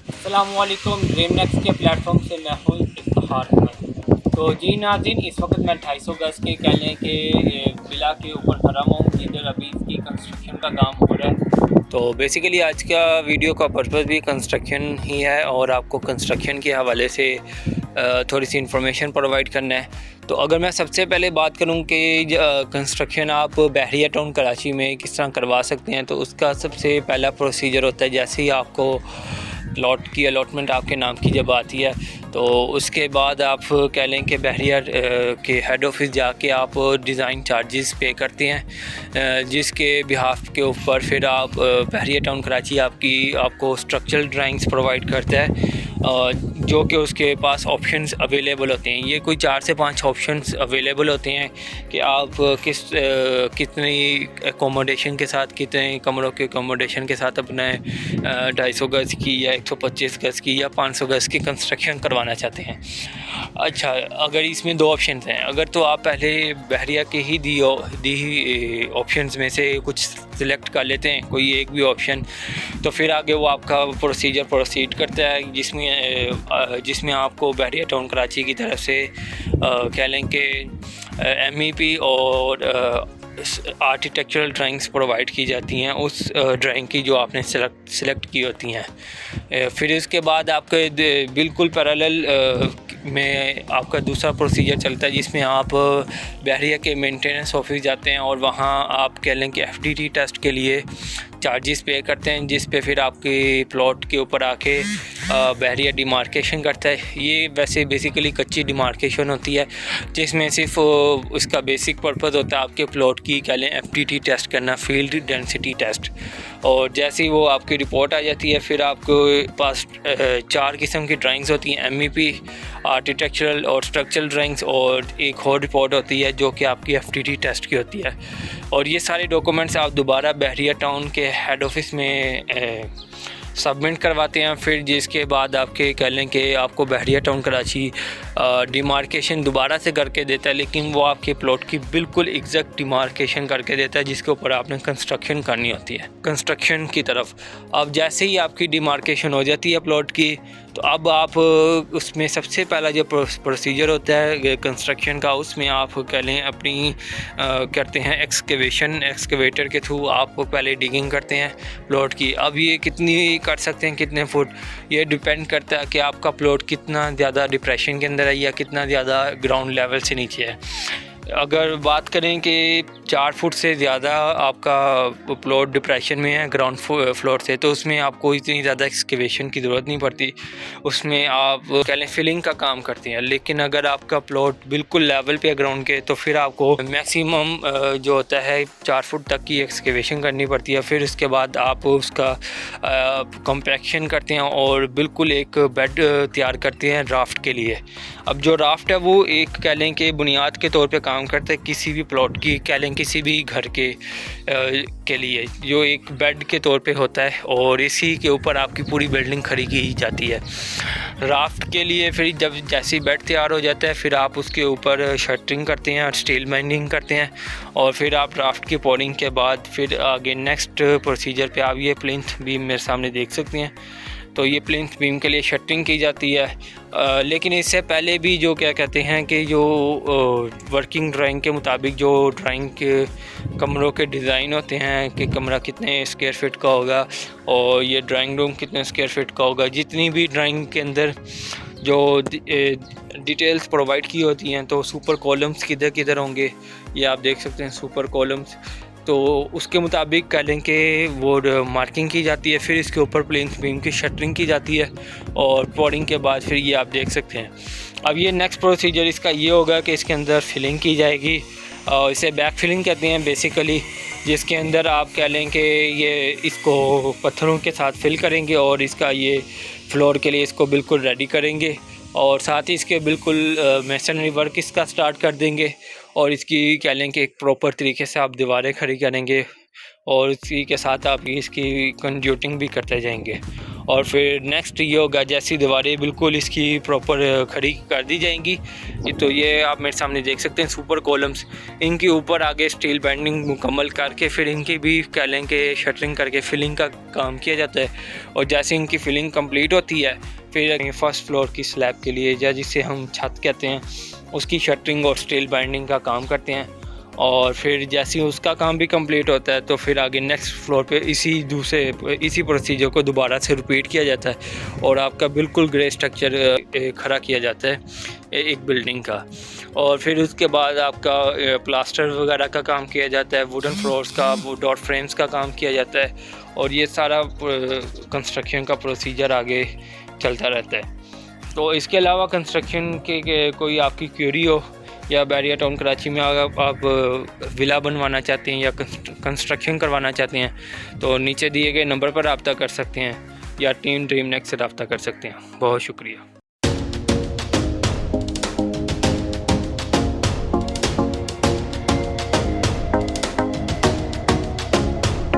अस्सलामुअलैकुम। Dream next के platform से मैं हूँ इफ्तिखार अहमद। तो जी नाज़रीन, इस वक्त मैं 250 गज़ के कह लें कि विला के ऊपर खड़ा हूँ जिधर अभी इसकी कंस्ट्रक्शन का काम हो रहा है। तो बेसिकली आज का वीडियो का पर्पज़ भी कंस्ट्रक्शन ही है और आपको कंस्ट्रक्शन के हवाले से थोड़ी सी इंफॉर्मेशन प्रोवाइड करना है। तो अगर मैं सबसे पहले बात करूं कि कंस्ट्रक्शन आप बहरिया टाउन कराची में किस तरह करवा सकते हैं, तो उसका सबसे पहला प्रोसीजर होता है जैसे ही आपको प्लॉट की अलॉटमेंट आपके नाम की जब आती है तो उसके बाद आप कह लें कि बहरिया के हेड ऑफिस जाके आप डिज़ाइन चार्जेस पे करते हैं, जिसके बिहाफ के ऊपर फिर आप बहरिया टाउन कराची आपको स्ट्रक्चरल ड्राइंग्स प्रोवाइड करता है, जो कि उसके पास ऑप्शंस अवेलेबल होते हैं। ये कोई 4 से 5 ऑप्शंस अवेलेबल होते हैं कि आप कितनी एकोमोडेशन के साथ, कितने कमरों के एकोमोडेशन के साथ अपने 250 गज़ की या 125 गज़ की या 500 गज़ की कंस्ट्रक्शन करवाना चाहते हैं। अच्छा, अगर इसमें 2 ऑप्शन हैं, अगर तो आप पहले बहरिया के ही दी ऑप्शंस में से कुछ सिलेक्ट कर लेते हैं, कोई एक भी ऑप्शन, तो फिर आगे वो आपका प्रोसीजर प्रोसीड करता है जिसमें आपको बहरिया टाउन कराची की तरफ से कह लें कि MEP और आर्किटेक्चरल ड्राइंग्स प्रोवाइड की जाती हैं उस ड्राइंग की जो आपने सिलेक्ट की होती हैं। फिर इसके बाद आपके बिल्कुल पैरेलल में आपका दूसरा प्रोसीजर चलता है जिसमें आप बहरिया के मेंटेनेंस ऑफिस जाते हैं और वहाँ आप कह लें कि FDT टेस्ट के लिए चार्जेस पे करते हैं, जिस पे फिर आपके प्लॉट के ऊपर आके बहरिया डिमार्केशन करता है। ये वैसे बेसिकली कच्ची डिमार्केशन होती है जिसमें सिर्फ उसका बेसिक पर्पज़ होता है आपके प्लॉट की कह लें FDT टेस्ट करना, फील्ड डेंसिटी टेस्ट। और जैसे ही वो आपकी रिपोर्ट आ जाती है फिर आपके पास 4 किस्म की ड्राइंग्स होती हैं, MEP, आर्किटेक्चरल और स्ट्रक्चरल ड्राइंग्स, और एक और रिपोर्ट होती है जो कि आपकी FDT टेस्ट की होती है। और ये सारे डॉक्यूमेंट्स आप दोबारा बहरिया टाउन के हेड ऑफिस में सबमिट करवाते हैं। फिर जिसके बाद आपके कह लें कि आपको बहरिया टाउन कराची डिमार्केशन दोबारा से करके देता है, लेकिन वो आपके प्लॉट की बिल्कुल एग्जैक्ट डिमार्केशन करके देता है जिसके ऊपर आपने कंस्ट्रक्शन करनी होती है। कंस्ट्रक्शन की तरफ अब जैसे ही आपकी डिमार्केशन हो जाती है प्लॉट की, तो अब आप उसमें सबसे पहला जो प्रोसीजर होता है कंस्ट्रक्शन का, उसमें आप कह लें अपनी करते हैं एक्सकेवेटर के थ्रू आप पहले डिगिंग करते हैं प्लॉट की। अब ये कितनी कर सकते हैं, कितने फुट, ये डिपेंड करता है कि आपका प्लॉट कितना ज़्यादा डिप्रेशन के अंदर है या कितना ज़्यादा ग्राउंड लेवल से नीचे है। अगर बात करें कि 4 फुट से ज़्यादा आपका प्लॉट डिप्रेशन में है ग्राउंड फ्लोर से, तो उसमें आपको इतनी ज़्यादा एक्सकेवेशन की ज़रूरत नहीं पड़ती, उसमें आप कह लें फिलिंग का काम करते हैं। लेकिन अगर आपका प्लॉट बिल्कुल लेवल पे है ग्राउंड के, तो फिर आपको मैक्सिमम जो होता है 4 फुट तक की एक्सकेवेशन करनी पड़ती है। फिर उसके बाद आप उसका कॉम्पैक्शन करते हैं और बिल्कुल एक बेड तैयार करते हैं राफ्ट के लिए। अब जो राफ्ट है वो एक कह लें कि बुनियाद के तौर पे काम करता है किसी भी प्लॉट की, कह लें किसी भी घर के लिए, जो एक बेड के तौर पे होता है और इसी के ऊपर आपकी पूरी बिल्डिंग खड़ी की जाती है। राफ्ट के लिए फिर जब जैसी बेड तैयार हो जाता है फिर आप उसके ऊपर शटरिंग करते हैं और स्टील बाइंडिंग करते हैं, और फिर आप राफ्ट की पोरिंग के बाद फिर आगे नेक्स्ट प्रोसीजर पे आप ये प्लिंथ बीम मेरे सामने देख सकते हैं। तो ये प्लिंथ बीम के लिए शटरिंग की जाती है, लेकिन इससे पहले भी जो क्या कहते हैं कि जो वर्किंग ड्राइंग के मुताबिक जो ड्राइंग के कमरों के डिज़ाइन होते हैं कि कमरा कितने स्क्वायर फिट का होगा और ये ड्राइंग रूम कितने स्क्वायर फिट का होगा, जितनी भी ड्राइंग के अंदर जो डिटेल्स प्रोवाइड की होती हैं, तो सुपर कॉलम्स किधर किधर होंगे ये आप देख सकते हैं सुपर कॉलम्स, तो उसके मुताबिक कह लें कि वो मार्किंग की जाती है। फिर इसके ऊपर प्लिंथ बीम की शटरिंग की जाती है और पोरिंग के बाद फिर ये आप देख सकते हैं। अब ये नेक्स्ट प्रोसीजर इसका ये होगा कि इसके अंदर फिलिंग की जाएगी, और इसे बैक फिलिंग कहते हैं बेसिकली, जिसके अंदर आप कह लें कि ये इसको पत्थरों के साथ फिल करेंगे और इसका ये फ्लोर के लिए इसको बिल्कुल रेडी करेंगे, और साथ ही इसके बिल्कुल मेसनरी वर्क इसका स्टार्ट कर देंगे, और इसकी कह लें कि एक प्रॉपर तरीके से आप दीवारें खड़ी करेंगे और इसी के साथ आप इसकी कंड्यूटिंग भी करते जाएंगे। और फिर नेक्स्ट ये होगा जैसी दीवारें बिल्कुल इसकी प्रॉपर खड़ी कर दी जाएंगी। तो ये आप मेरे सामने देख सकते हैं सुपर कॉलम्स, इनके ऊपर आगे स्टील बैंडिंग मुकम्मल करके फिर इनकी भी कह लें कि शटरिंग करके फिलिंग का काम किया जाता है। और जैसे इनकी फिलिंग कंप्लीट होती है फिर फर्स्ट फ्लोर की स्लैब के लिए या जिसे हम छत कहते हैं उसकी शटरिंग और स्टील बैंडिंग का काम करते हैं। और फिर जैसे ही उसका काम भी कंप्लीट होता है तो फिर आगे नेक्स्ट फ्लोर पे इसी प्रोसीजर को दोबारा से रिपीट किया जाता है और आपका बिल्कुल ग्रे स्ट्रक्चर खड़ा किया जाता है एक बिल्डिंग का। और फिर उसके बाद आपका प्लास्टर वगैरह का काम किया जाता है, वुडन फ्लोर्स का, डॉट फ्रेम्स का काम किया जाता है और ये सारा कंस्ट्रक्शन का प्रोसीजर आगे चलता रहता है। तो इसके अलावा कंस्ट्रक्शन के कोई आपकी क्वेरी हो या बैरिया टाउन कराची में आप विला बनवाना चाहते हैं या कंस्ट्रक्शन करवाना चाहते हैं तो नीचे दिए गए नंबर पर रब्ता कर सकते हैं या टीम ड्रीम नेक्स्ट से रब्ता कर सकते हैं। बहुत शुक्रिया।